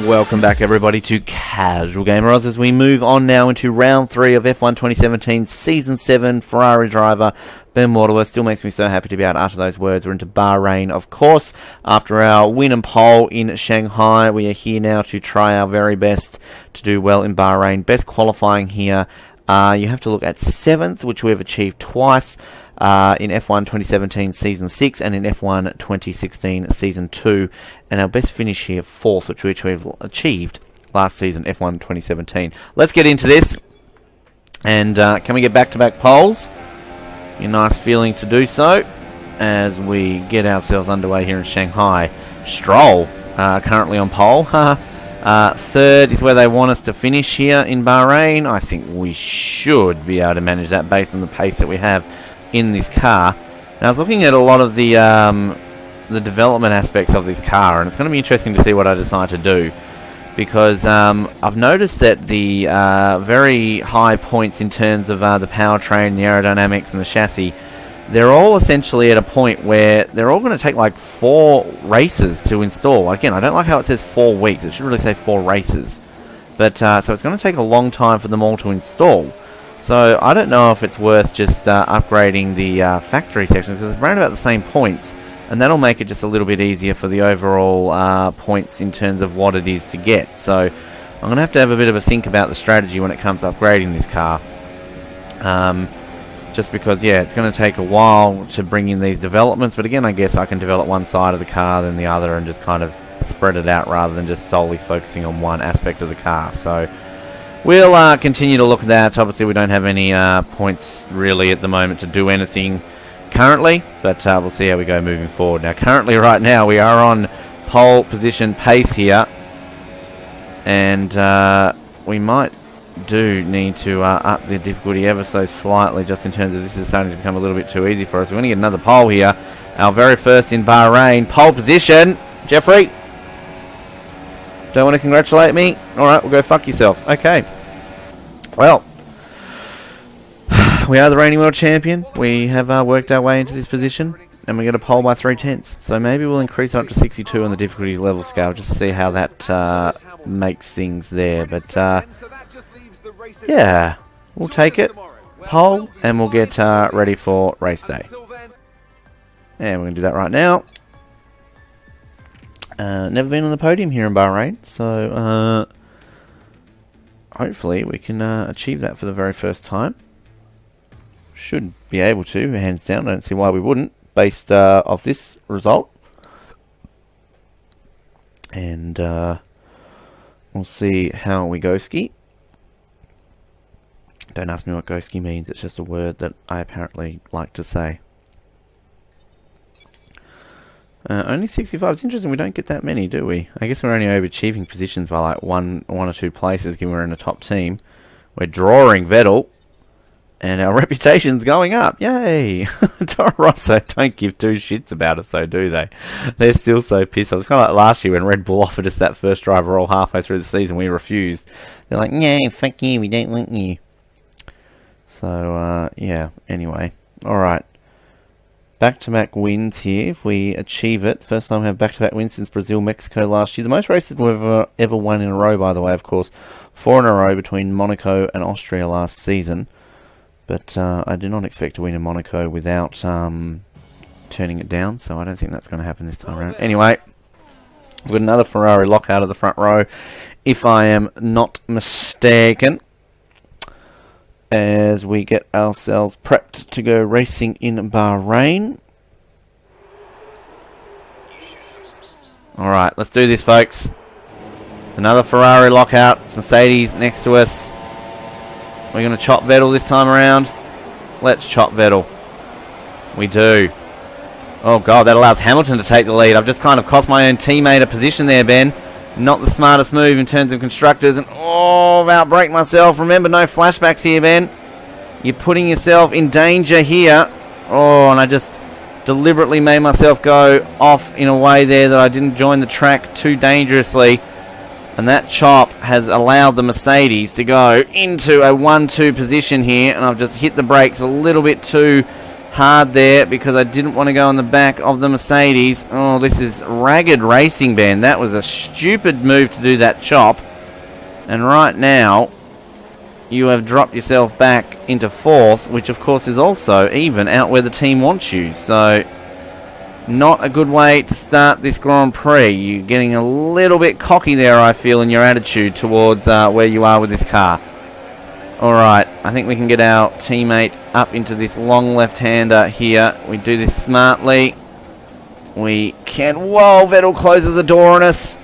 Welcome back, everybody, to Casual Gamer Oz as we move on now into round 3 of F1 2017 Season 7 Ferrari driver Ben Waterworth. Still makes me so happy to be able to utter those words. We're into Bahrain, of course. After our win and pole in Shanghai, we are here now to try our very best to do well in Bahrain. Best qualifying here, you have to look at 7th, which we've achieved twice. In F1 2017 Season 6 and in F1 2016 Season 2. And our best finish here, 4th, which we've achieved last season, F1 2017. Let's get into this. And can we get back-to-back poles? A nice feeling to do so as we get ourselves underway here in Shanghai. Stroll, currently on pole. 3rd is where they want us to finish here in Bahrain. I think we should be able to manage that based on the pace that we have in this car. Now I was looking at a lot of the development aspects of this car, and it's going to be interesting to see what I decide to do, because I've noticed that the very high points in terms of the powertrain, the aerodynamics and the chassis, they're all essentially at a point where they're all going to take like 4 races to install. Again, I don't like how it says 4 weeks. It should really say 4 races. But so it's going to take a long time for them all to install. So I don't know if it's worth just upgrading the factory section, because it's around about the same points, and that'll make it just a little bit easier for the overall points in terms of what it is to get. So I'm going to have a bit of a think about the strategy when it comes to upgrading this car. Just because, yeah, it's going to take a while to bring in these developments, but again, I guess I can develop one side of the car then the other and just kind of spread it out rather than just solely focusing on one aspect of the car. So we'll continue to look at that. Obviously, we don't have any points really at the moment to do anything currently, but we'll see how we go moving forward. Now, currently, right now, we are on pole position pace here, and we might need to up the difficulty ever so slightly, just in terms of this is starting to become a little bit too easy for us. We're going to get another pole here, our very first in Bahrain. Pole position, Jeffrey. Don't want to congratulate me? Alright, we'll go fuck yourself. Okay. Well, we are the reigning world champion. We have worked our way into this position, and we get a pole by 3/10. So maybe we'll increase it up to 62 on the difficulty level scale, just to see how that makes things there. But yeah, we'll take it. Pole, and we'll get ready for race day. And we're going to do that right now. Never been on the podium here in Bahrain, so hopefully we can achieve that for the very first time. Should be able to, hands down. I don't see why we wouldn't, based off this result. And we'll see how we go ski. Don't ask me what go ski means, it's just a word that I apparently like to say. Only 65. It's interesting, we don't get that many, do we? I guess we're only overachieving positions by like one or 2 places, given we're in the top team. We're drawing Vettel, and our reputation's going up. Yay! Toro Rosso don't give 2 shits about us, though, do they? They're still so pissed off. It's kind of like last year when Red Bull offered us that first driver all halfway through the season. We refused. They're like, no, fuck you, we don't want you. So, yeah, anyway. Alright. Back-to-back wins here, if we achieve it. First time we have back-to-back wins since Brazil, Mexico last year. The most races we've ever won in a row, by the way, of course. 4 in a row between Monaco and Austria last season. But I do not expect to win in Monaco without turning it down, so I don't think that's going to happen this time around. Anyway, we've got another Ferrari lockout of the front row, if I am not mistaken, as we get ourselves prepped to go racing in Bahrain. Alright, let's do this, folks. It's another Ferrari lockout. It's Mercedes next to us. We're going to chop Vettel this time around. Let's chop Vettel. We do. Oh god, that allows Hamilton to take the lead. I've just kind of cost my own teammate a position there, Ben. Not the smartest move in terms of constructors. And oh, about break myself. Remember, no flashbacks here, Ben. You're putting yourself in danger here. Oh, and I just deliberately made myself go off in a way there that I didn't join the track too dangerously. And that chop has allowed the Mercedes to go into a 1-2 position here. And I've just hit the brakes a little bit too hard there because I didn't want to go on the back of the Mercedes. Oh, this is ragged racing, Ben. That was a stupid move to do that chop. And right now, you have dropped yourself back into 4th, which of course is also even out where the team wants you. So, not a good way to start this Grand Prix. You're getting a little bit cocky there, I feel, in your attitude towards where you are with this car. Alright, I think we can get our teammate up into this long left-hander here. We do this smartly. We can... Whoa, Vettel closes the door on us,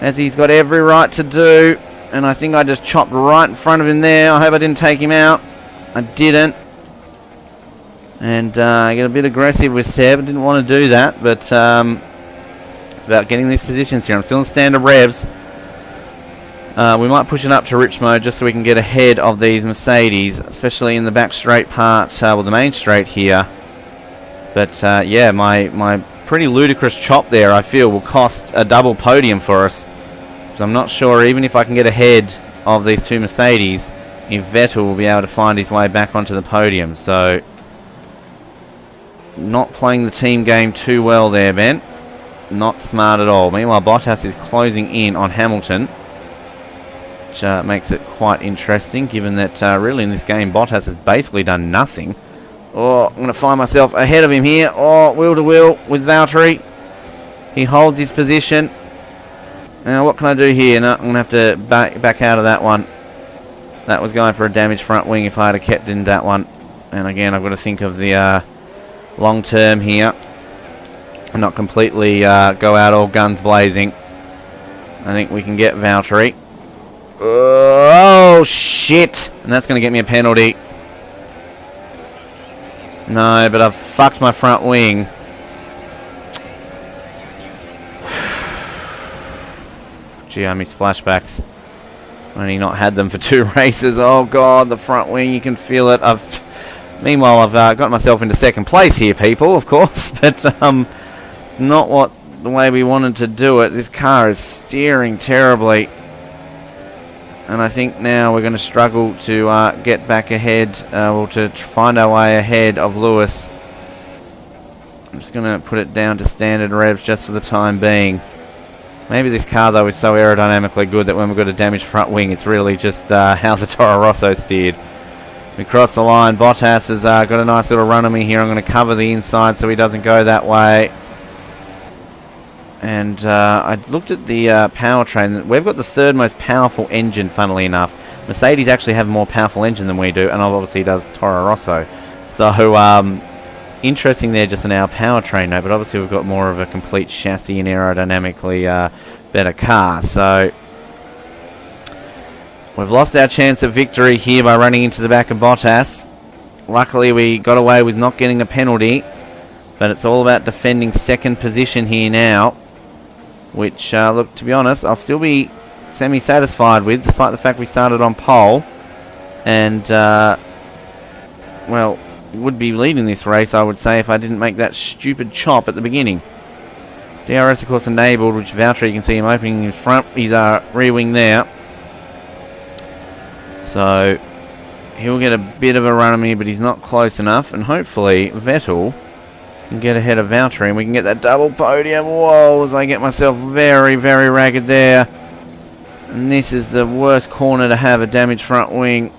as he's got every right to do. And I think I just chopped right in front of him there. I hope I didn't take him out. I didn't. And I get a bit aggressive with Seb. Didn't want to do that, but it's about getting these positions here. I'm still in standard revs. We might push it up to rich mode just so we can get ahead of these Mercedes, especially in the back straight part, well, the main straight here. But yeah, my pretty ludicrous chop there, I feel, will cost a double podium for us. So I'm not sure, even if I can get ahead of these two Mercedes, if Vettel will be able to find his way back onto the podium. So, not playing the team game too well there, Ben. Not smart at all. Meanwhile, Bottas is closing in on Hamilton, which makes it quite interesting, given that really in this game Bottas has basically done nothing. Oh, I'm going to find myself ahead of him here. Oh, wheel to wheel with Valtteri. He holds his position. Now, what can I do here? No, I'm going to have to back out of that one. That was going for a damaged front wing if I had kept in that one. And again, I've got to think of the long term here and not completely go out all guns blazing. I think we can get Valtteri. Oh, shit. And that's going to get me a penalty. No, but I've fucked my front wing. Gee, I miss flashbacks. Only not had them for 2 races. Oh, God, the front wing, you can feel it. Meanwhile, I've got myself into 2nd place here, people, of course. But it's not the way we wanted to do it. This car is steering terribly. And I think now we're going to struggle to get back ahead, or to find our way ahead of Lewis. I'm just going to put it down to standard revs just for the time being. Maybe this car, though, is so aerodynamically good that when we've got a damaged front wing, it's really just how the Toro Rosso steered. We cross the line. Bottas has got a nice little run on me here. I'm going to cover the inside so he doesn't go that way. And I looked at the powertrain. We've got the 3rd most powerful engine, funnily enough. Mercedes actually have a more powerful engine than we do, and obviously does Toro Rosso. So, interesting there just in our powertrain note, but obviously we've got more of a complete chassis and aerodynamically better car. So, we've lost our chance of victory here by running into the back of Bottas. Luckily, we got away with not getting a penalty, but it's all about defending 2nd position here now. Which, look, to be honest, I'll still be semi-satisfied with, despite the fact we started on pole. And, well, would be leading this race, I would say, if I didn't make that stupid chop at the beginning. DRS, of course, enabled, which Valtteri, you can see him opening his front, his rear wing there. So, he'll get a bit of a run on me, but he's not close enough. And hopefully, Vettel can get ahead of Valtteri and we can get that double podium. Whoa, as I get myself very, very ragged there. And this is the worst corner to have a damaged front wing.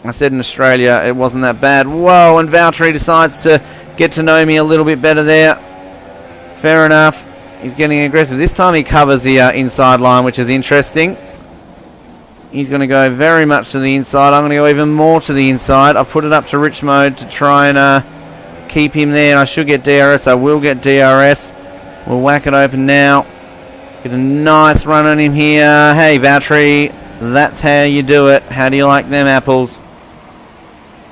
I said in Australia it wasn't that bad. Whoa, and Valtteri decides to get to know me a little bit better there. Fair enough. He's getting aggressive. This time he covers the inside line, which is interesting. He's going to go very much to the inside. I'm going to go even more to the inside. I've put it up to rich mode to try and keep him there. I should get DRS. I will get DRS. We'll whack it open now. Get a nice run on him here. Hey, Valtteri, that's how you do it. How do you like them apples?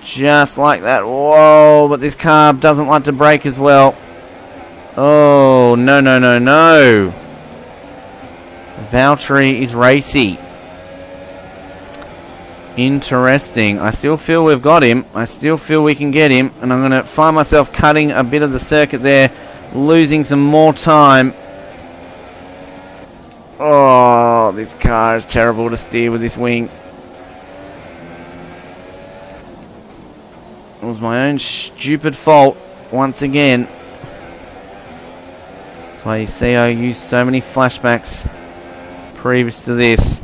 Just like that. Whoa, but this car doesn't like to brake as well. Oh, no, no, no, no. Valtteri is racy. Interesting. I still feel we've got him. I still feel we can get him. And I'm going to find myself cutting a bit of the circuit there. Losing some more time. Oh, this car is terrible to steer with this wing. It was my own stupid fault once again. That's why you see I used so many flashbacks previous to this.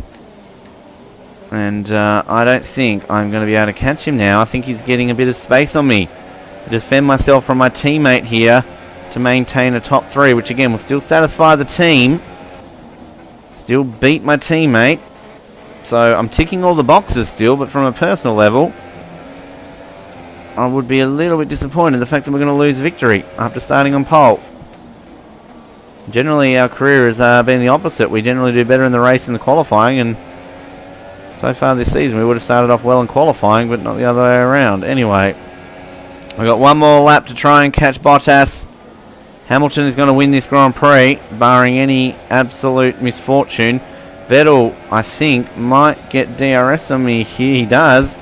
And I don't think I'm going to be able to catch him now. I think he's getting a bit of space on me. I defend myself from my teammate here to maintain a top 3, which again will still satisfy the team. Still beat my teammate. So I'm ticking all the boxes still, but from a personal level, I would be a little bit disappointed in the fact that we're going to lose victory after starting on pole. Generally, our career has been the opposite. We generally do better in the race than the qualifying, and so far this season we would have started off well in qualifying, but not the other way around. Anyway, we've got one more lap to try and catch Bottas. Hamilton is going to win this Grand Prix, barring any absolute misfortune. Vettel, I think, might get DRS on me here. He does.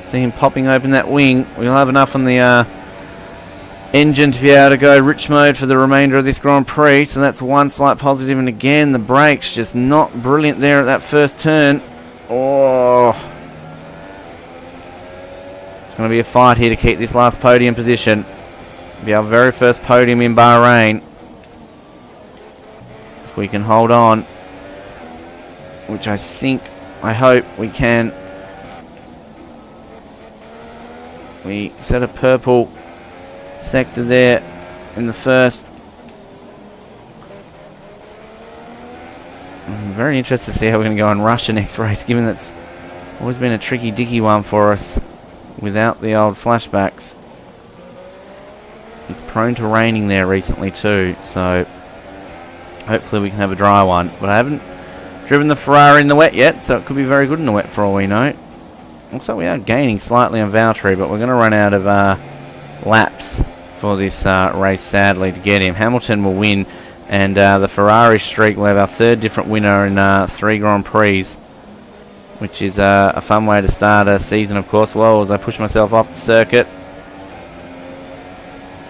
See him popping open that wing. We'll have enough on the engine to be able to go rich mode for the remainder of this Grand Prix. So that's one slight positive. And again, the brakes just not brilliant there at that first turn. Oh. It's going to be a fight here to keep this last podium position. It'll be our very first podium in Bahrain. If we can hold on, which I hope we can. We set a purple sector there in the first. I'm very interested to see how we're going to go in Russia next race, given that's always been a tricky dicky one for us without the old flashbacks. It's prone to raining there recently too, so hopefully we can have a dry one. But I haven't driven the Ferrari in the wet yet, so it could be very good in the wet for all we know. Looks like we are gaining slightly on Valtteri, but we're going to run out of laps for this race, sadly, to get him. Hamilton will win, and the Ferrari streak will have our third different winner in 3 Grand Prix, which is a fun way to start a season, of course. Well, as I push myself off the circuit,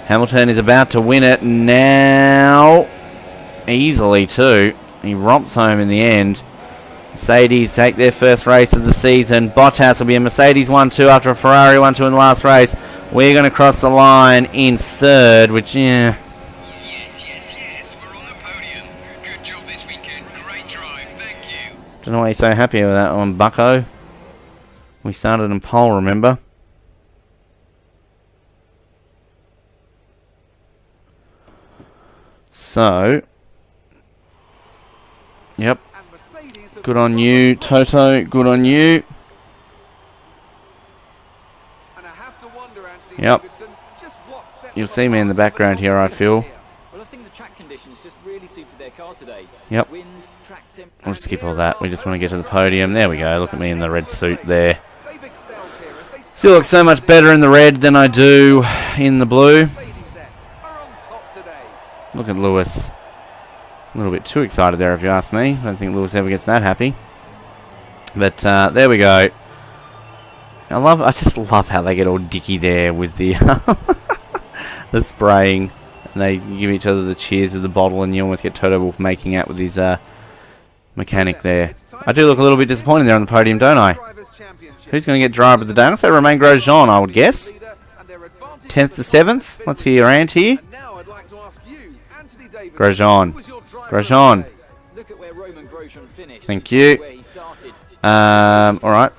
Hamilton is about to win it now, easily too. He romps home in the end. Mercedes take their first race of the season. Bottas will be a Mercedes 1-2 after a Ferrari 1-2 in the last race. We're going to cross the line in 3rd, which, yeah. Yes. We're on the podium. Good job this weekend. Great drive. Thank you. Don't know why you're so happy with that one, bucko. We started in pole, remember? So, yep. Good on you, Toto. Good on you. Yep. You'll see me in the background here, I feel. Well, I think the track conditions just really suited their car today. Yep. We'll skip all that. We just want to get to the podium. There we go. Look at me in the red suit there. Still look so much better in the red than I do in the blue. Look at Lewis. A little bit too excited there, if you ask me. I don't think Lewis ever gets that happy. But there we go. I just love how they get all dicky there with the the spraying, and they give each other the cheers with the bottle, and you almost get Toto Wolff making out with his mechanic there. I do look a little bit disappointed there on the podium, don't I? Who's going to get driver of the day? I'll say Romain Grosjean, I would guess. 10th to 7th. Let's hear your rant here. Grosjean. Thank you. Alright.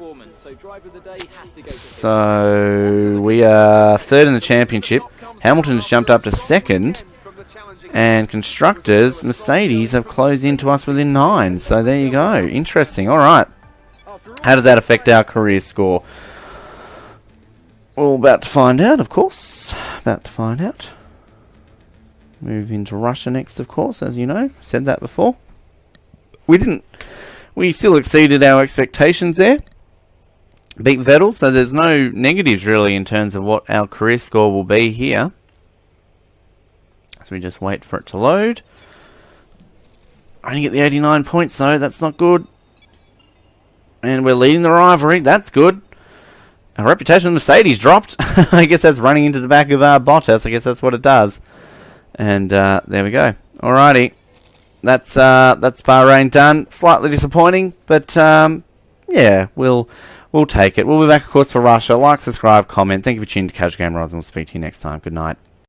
So we are 3rd in the championship. Hamilton's jumped up to 2nd. And constructors, Mercedes, have closed into us within 9. So there you go. Interesting. Alright. How does that affect our career score? Well, about to find out, of course. About to find out. Move into Russia next, of course, as you know. Said that before. We still exceeded our expectations there. Beat Vettel, so there's no negatives really in terms of what our career score will be here. So we just wait for it to load. I only get the 89 points though, that's not good. And we're leading the rivalry, that's good. Our reputation of Mercedes dropped. I guess that's running into the back of Bottas, I guess that's what it does. And there we go. Alrighty. That's Bahrain done. Slightly disappointing, but yeah, we'll we'll take it. We'll be back, of course, for Russia. Like, subscribe, comment. Thank you for tuning to Casual Gamer Oz, and we'll speak to you next time. Good night.